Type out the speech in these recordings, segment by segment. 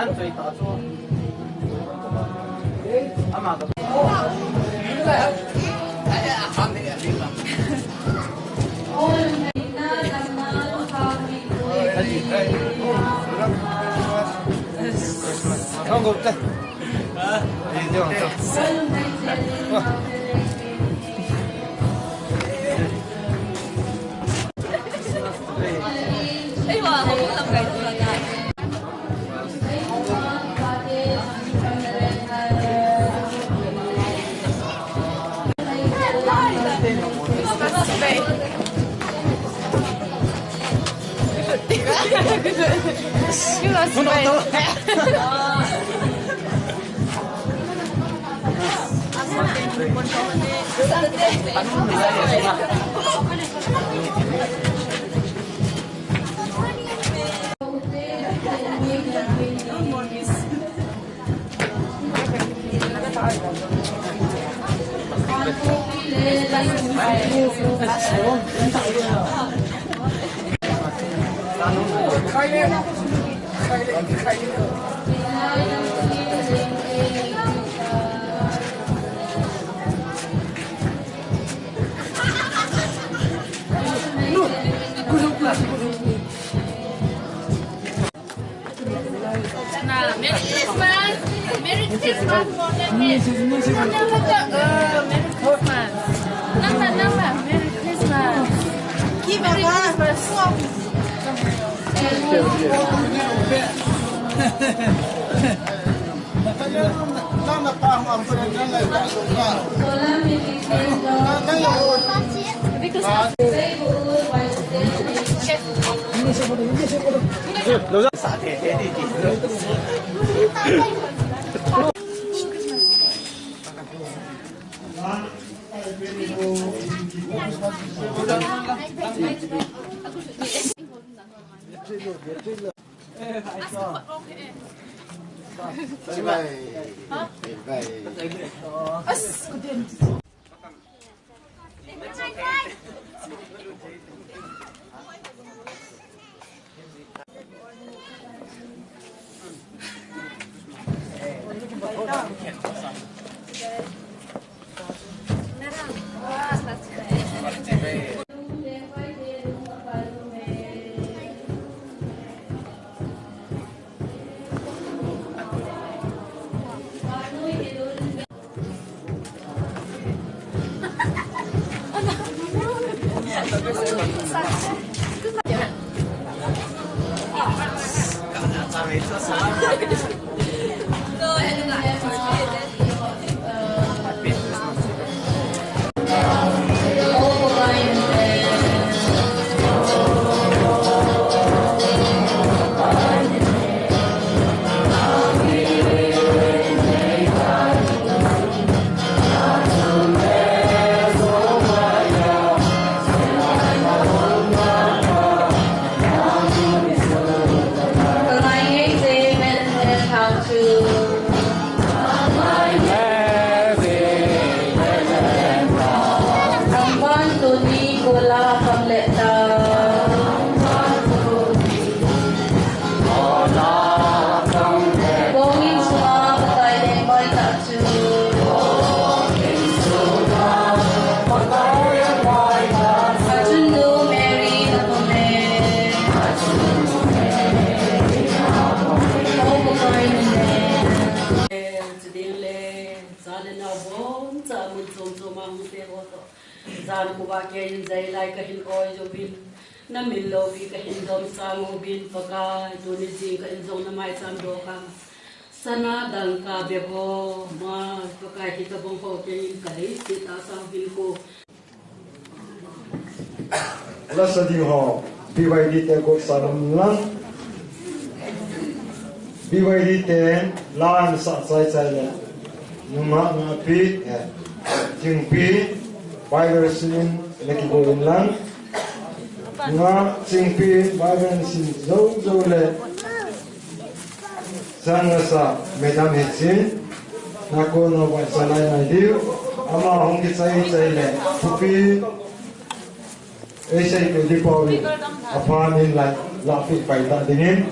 按嘴打坐。阿妈的。看我在。啊，你这样子。哇。哎哇，我冇諗計到啦，Merry Christmas for the Merry Christmas. Nama. Merry Christmas. Merry Christmas. Sana dang ka bebo ma pakai kita bongko kein kai kita sang bilko la sadi ho BYD te ko sanam lang BYD te lan sa sai sai la numa na pi jing pi vibrasin leki ko lang nga jing pi vibrasin zo le Sanasa Madam Hetsin Nako no Salai Naidu Ama Hongi Sai Le Pupi Esai Ke Dipawi Apanin Lafi Paita Dingin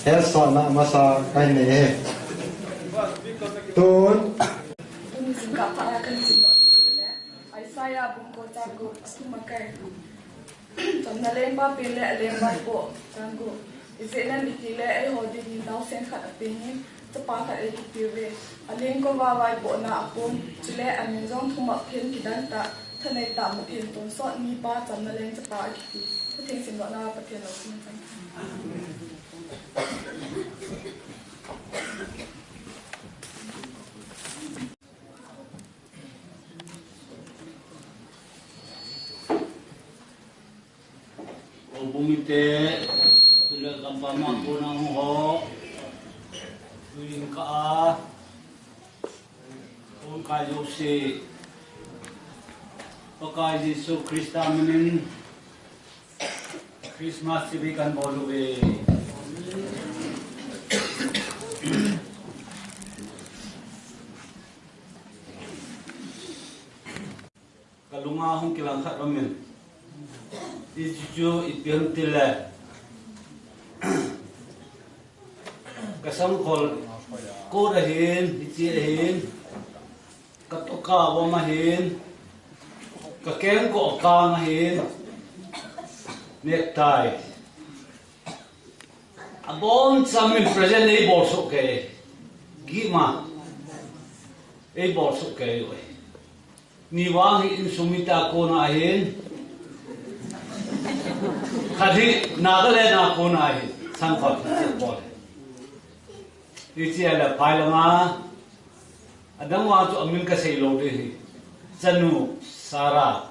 hết sọ na masa cái này tuôn Kung singkap para kan singkap ai saya bungko jago sumakai jamna lemba pile lemba po jango isenan itile ai hodi ni nau sen khat apini tapa khat ai piwe aleng ko wa wai po na apum chile amin jong thuma phen kidan ta thanai ta mu phen ton so ni pa jamna leng tapa ki thing sing na pathen lo sin san Bumite sila kampama ko ng ho tuwing ka kung kayo si pagka Jesu Krista minin Christmas sibikan bolu kalungahong kilang karamin Ijuju ipiang tila kasangkol ko rahin, itihin katoka wamahin kakeng ko okangahin necktie abon samin present ay bolso kay gima ay bolso kay niwangi insumita ko na ahin Kadi nagale na ko na ay sangkot bol. Iti ala pailama adang wa to amin ka selo de sanu sara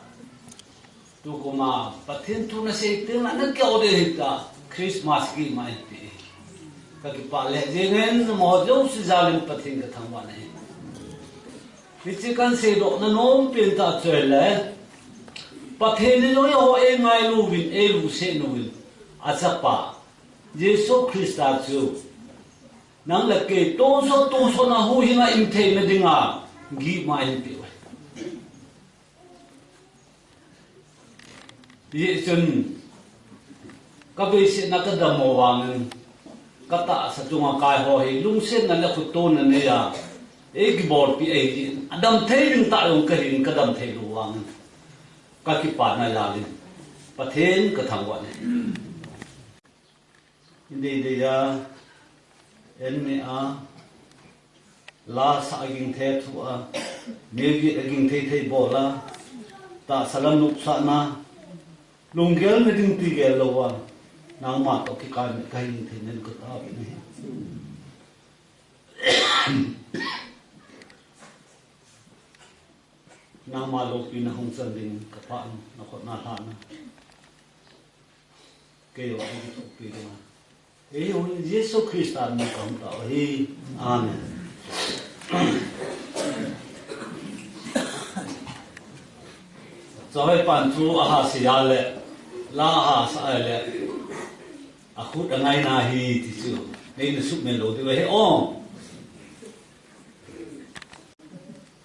tu kuma pathin tu na se tin na kyo de ta Christmas ki mai ti ka ki pale jengen mo jo si zalim pathin ka thangwa ne iti kan se do na nom pin ta chele Patheni no yo e ngai luvin e lu se nuin asapa Jesu Krista chu nang la ke to so na hu hinga im the na dinga gi mai pi wa ye chun ka be se na ka da mo wang ka ta sa chunga kai ho hi lung se na la khu to na ne ya e gi bor pi e adam thei ring ta long ka ring ka dam thei lu wang kaki pa na lalin pathen ka thangwa ne inde ya enme a la sa aging the thu a nevi aging the bola ta salam nuk sa na lunggel ne ding ti gel lo wa nang ma to ki ka hin the nen ko ta ne nama lo pina hong san ding kapan na ko na ha na ke yo ai to pi ma e yo Jesu Krista na kam ta hi amen Zawai pan tu aha sia le la ha sa le a khu da ngai na hi ti chu nei na su men lo de he on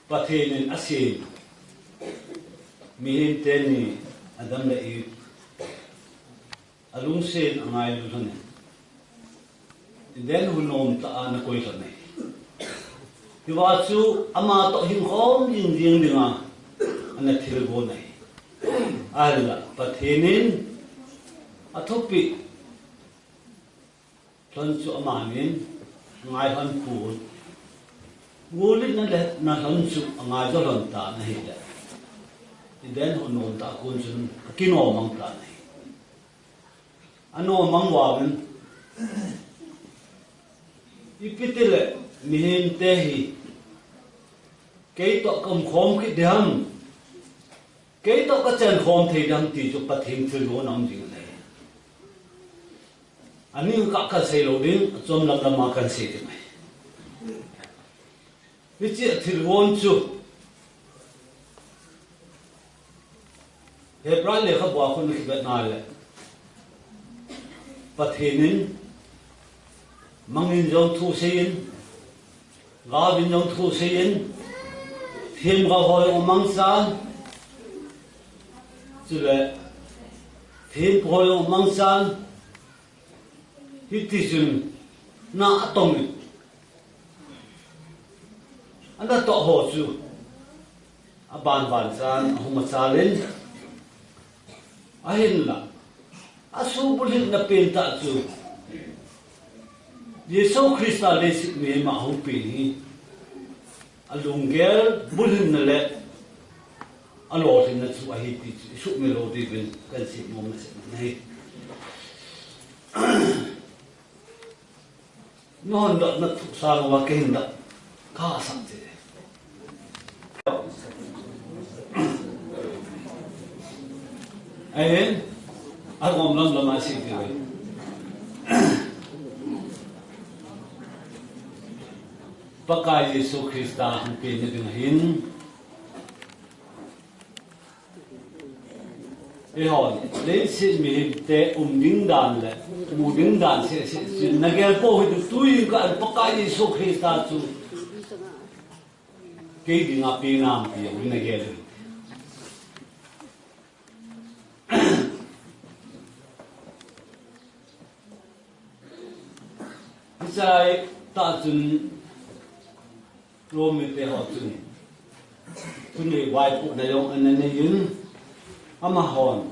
pathen asim Mihin teni adam la i alung sen angai lu ne den hu nom ta an koi sa ne ti wa chu ama to hin khom jing jing dinga an thil go nei ala pathenin athopi thon chu ama nin ngai han ku ngulit na le na han chu angai zo lon ta na hi da den ho non ta kun chun kino mang ta nei ano mang wa ben ipitile mihin te hi ke to kom khom ki dam ke to ka chen khom thei dam ti chu pathing thil lo nam jing nei ani ka ka sei lo ding chom lam lam ma kan sei ti mai vichi thil won chu Hebrai le khabwa khun ki bet na le pathenin mangin jong thu sein ga bin jong thu sein thim ga hoi mang san chule thim hoi mang san hiti jun na tong anda to ho chu aban ban san huma salin ahin la asu bulin na penta chu Yesu Krista le si me ma hu pe ni alungel bulin na le alo tin na chu ahi ti su me lo di bin kan si mo na se nei non da na sa wa ke hinda ka sa te ayen agom lam lama si ti we Pakai Yesu Krista hampir dengan hon, lepas ni te ding dan le, ding dan se negara po itu tuh kan pakai Yesu Krista tu, kau di ngapi nampi yang negara. Saya tak jun Rome te ho tu ni wai pu na yong an ne yun ama hon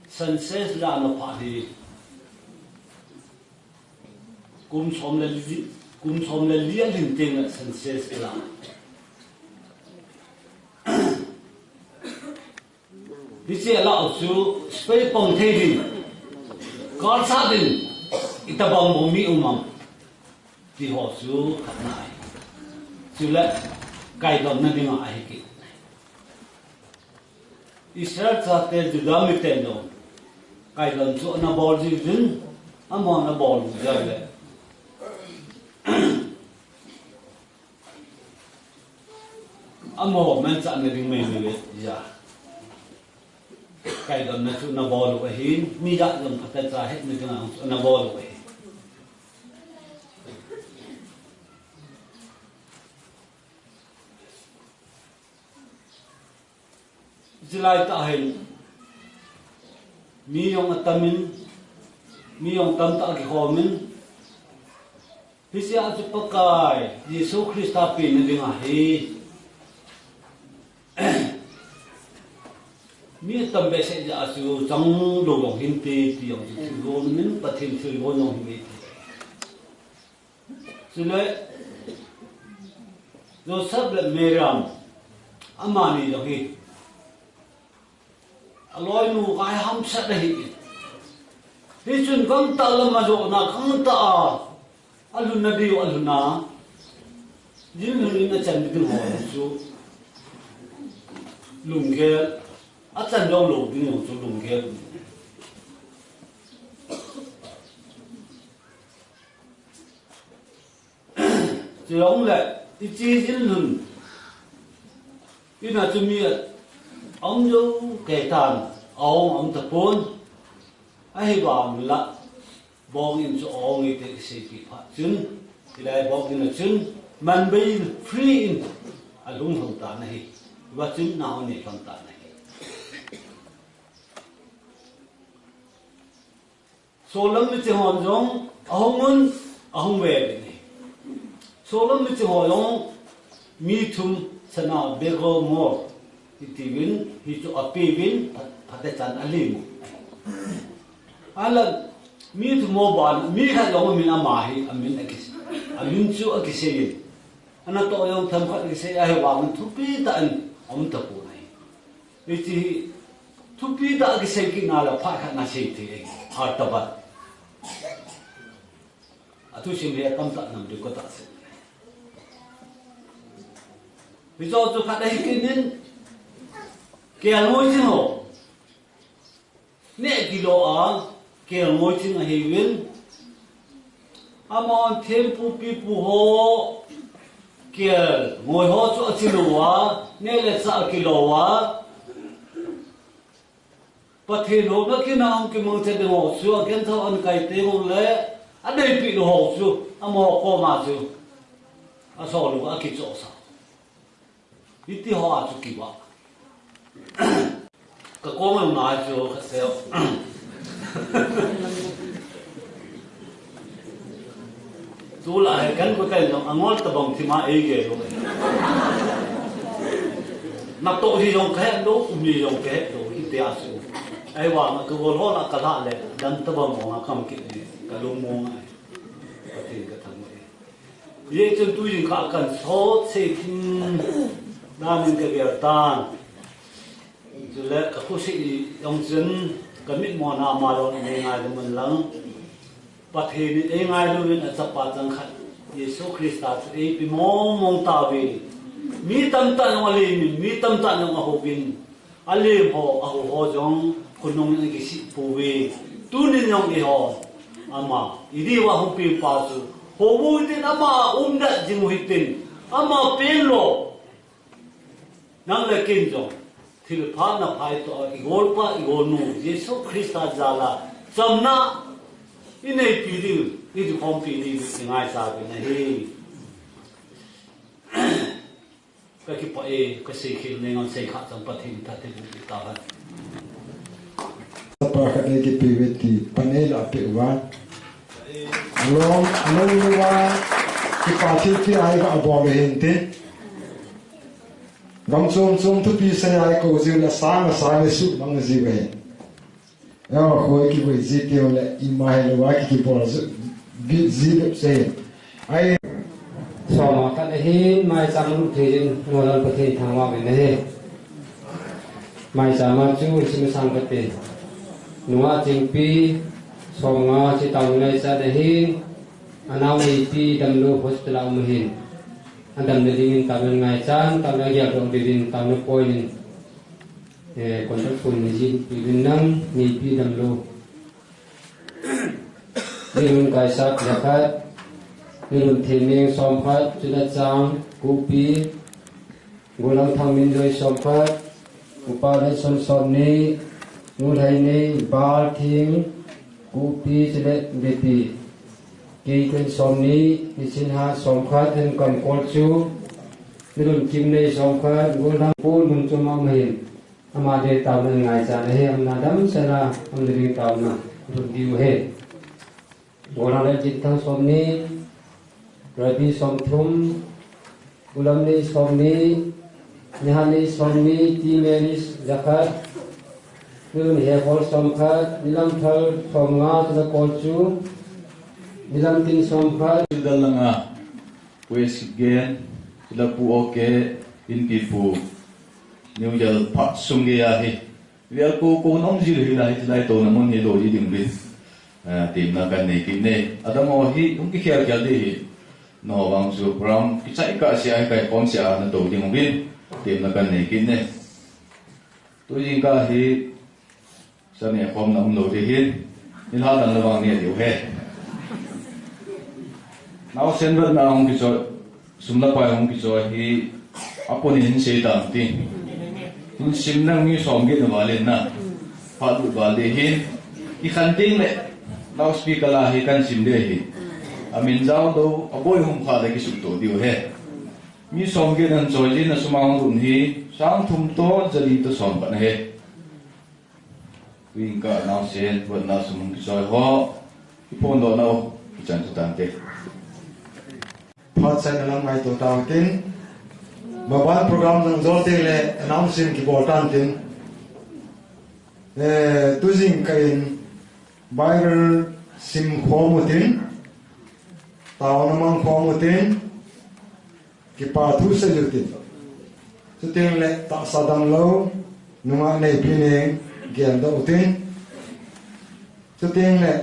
senses la no pa di kum som le lia lin te na senses la di che la su spe pong the din kar sa din itabang mo mi umam thì họ chú khắp lại chú lại cài đồng nên đi mà ai kì Israel cho tên từ đó mới tên đồng cài đồng chỗ nó bỏ gì dính nó bỏ rồi đấy mò men chọn cái mình biết giờ cài đồng nó chỗ nó bỏ rồi hin mi đã đồng phát ra hết mình cái nào nó bỏ rồi Jilai tahin mi yong atamin mi yong tam ta ki homin hisia chu pakai Yesu Krista pe ni dinga hi mi tam be se ja chu chang lo yong hin te ti yong chu lo min pathin chu lo yong hi Jilai do sab le meram amani yong hi aloi nu kai ham sa dahi hi chun kam ta lama jo na kam ta alun na dio aluna jin nu na chan bi ho chu lungge a chan dong lo bi no chu lungge jong le ti chi jin nun ina chu mi ông du kể tàn ông tập bốn ai bảo mình là bong in cho ông ấy thì sẽ bị phạt chun thì lại bong in là chun mình bị free in à lung không tàn này và chun nào này không tàn này số lắm mới chỉ hỏi giống ông muốn ông về này số lắm mới chỉ hỏi giống mi thum sẽ nào bego more Itivin, hitu apivin, patechan alim. Alam, mi tu moban, mi kan yong min amahi, amin akis, amin chu akisin. Anak to yong tham khat akis ay wang tupi taan tapu nai. Iti tupi ta akis ki ngala pha khat na sei thi hartabat. Atu simre kam ta nam de ko ta se. Bizo tu khat dai kinin kẻ ngôi chứ hổ nè kilo à kẻ ngôi chứ là hay viên amon thêm pu pi pu ho kẻ ngôi ho cho kilo à nè là sao kilo à bắt thế nó cái nào cái mong thế hồ xưa cái thao ăn cày tê hồ lẽ anh đây bị hồ xưa amon co mà xưa à sao lúc à cái chỗ sao ít thì họ à chút kỳ vọng cái cô mình nói cho khách sạn tu lại kan ko kai long angol ta bang thi ma e ge lo na to hi long khe lo mi long khe lo hi te asu ai wa ma ko ho la ka la le dan ta bang mo kam ki ka lo mo ngai ka ti ka thang ye chen tu yin ka kan so se tin na min ka ger tan ju le ka khu si yong chen ka mit mo na ma lo ne ngai de man lang pa the ni e ngai lo win a chapa chang khat Yesu Christa e pi mo mong ta we mi tam ta no le mi tam ta no ho bin ale ho a ho jong kunong ni ki si pu we tu ni nyong e ho ama idi wa hu pi pa su ho bu tin ama da jing hui tin ama pen lo nang le kin jong thil pha na phai to igol pa igol nu Yesu Christa jala chamna inei pi di itu kompi di ngai sa bi na hi ka ki pa e ka se khil ne ngon se kha chang pa thin ta te bu ta ha pa ka ne ki piveti panel ape wa long wa ki pa thi thi ai ga bo le hin te gam chom thu pi sa ai ko ji la sa ne su mang ji ve ya ko ki ve ji ti ole I mai le wa ki bo gì được gì ai so mà các hi mai sang lúc thì ngồi lên có thể thằng hoa về đây mai sang mà chú xin sang cái tiền nuôi chính pi so mà chỉ tao này sa đây hi anh ao này pi đâm lô hospital ao mình anh đâm để đi tao nên ngày sáng tao đang giờ rồi đi tao nó coi nên còn các phần này gì pi bên năng này pi đâm lô Nilun kaisat zakat, nilun theming sompat, sudah cang, kupi, gulang thamin doi sompat, upaday son ni, nulai ni, bal thing, kupi sudah beti, kiken som ni, isinha sompat dan kon kolcu, nilun kim ni sompat, gulang pun muncul mahin, amade tahun ngai sana he, amnadam sana, amdiri tahun na, untuk diuhe. Orang lain cinta somni, rabi somthum, ulam ni somni, nyahani somni, timenis zakat, nun hekol somkat, nilam thal somnga sudah kolcu, nilam tin somkat. Sudah langa, wes gen, sudah pu oke, inki pu, new jal pak sungge ahi, lihat ku nong jil hilah hilah itu namun hidup jadi mungkin. Tìm là cái này kim này, ada mau hi, cũng cái kia kia đi, nó bằng số pram, cái chạy cả xe cái con xe nó tổ đi một bên, tìm là cái này kim này, tôi nhìn cả hi, sau này không nằm nổi thì hin, nên họ đang là bằng này điều hè, nào xem vật nào không cái chỗ, sum là phải không cái chỗ hi, apa ni hin xe tạm tin, hin sim năng như sòng cái nó vào lên na, phát được vào để hin, cái khăn tin này loudspeaker la hi kan sim de hi amin zau do aboy hum kha de ki suk to diu he mi som ge nan choi jin na sumang run hi sang thum to jali to som ban he wing ka na sen bon na sum ki choi ho ki pon do no ki chan tu tan te phat sai na mai to taw tin mobile program nang zol te le announcing ki bo tan tin tu jing kain Bible sim khomutin tao namang khomutin kipa thu se jutin sutin le ta sadam lo nunga nei pine gen da utin sutin le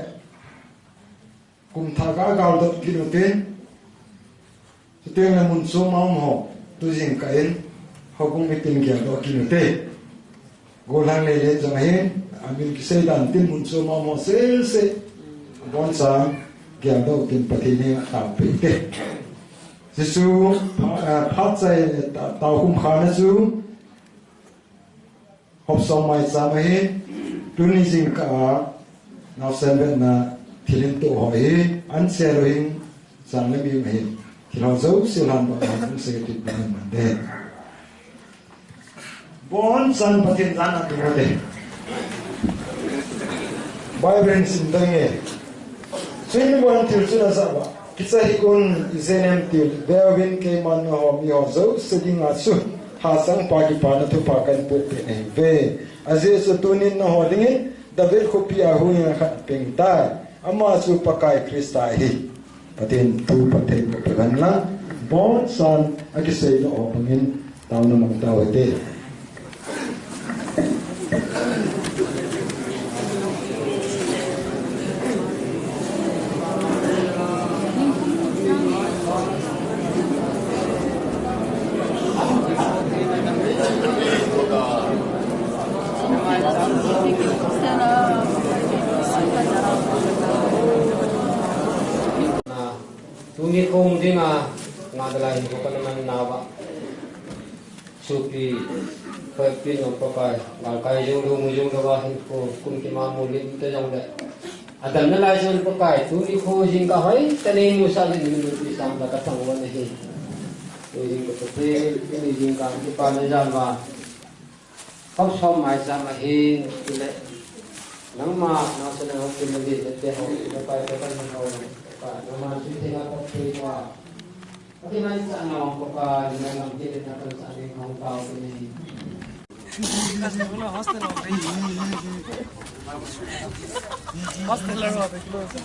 kum tha ga gal da kinutin sutin le mun so mam ho tu jing kain hokung mitin gen da kinute golang le le jang hin amin kisay dan tin munso mamo se bon sa gyang do tin pathini ta pite sisu phat sai taw kum khana su hop som mai sa mai tuni jing ka na sen na thilin to hoi an se rohin sang le bi mai thilo zo silan ba an se ti ban de bon san pathin jana tu de Bible sin dang e. Sini bukan tilsu nasa ba. Kita hikun zenem til Berwin ke man ho mi ho zo seding asu hasang pagi pana tu pakan put pe nei ve aze su tunin na ho dingin David kopi ahu yang khat peng tai ama su pakai Krista hi patin tu pathe pegan lang bon san akisei no ho pengin tau na mang tau te Tuni kong dinga ngadalain ko pa naman nawa supi pagpin ng papay ngalkay yung lawahin ko kung kimamulit ito yung da adam na lahat yung papay tuni ko jing kahoy tanin mo sa akin minut isang nakatangwan na hin tuni ko papel tuni jing ka di pa na dyan ba kau som mai sa mahin kile nang ma nasa na ho pinagin at ho papay ng ho naman tinggal kapwa. Pati man sa ano ko pa dinang dito na sa ating mga tao ni. Kasi wala hostel over. Hostel over close.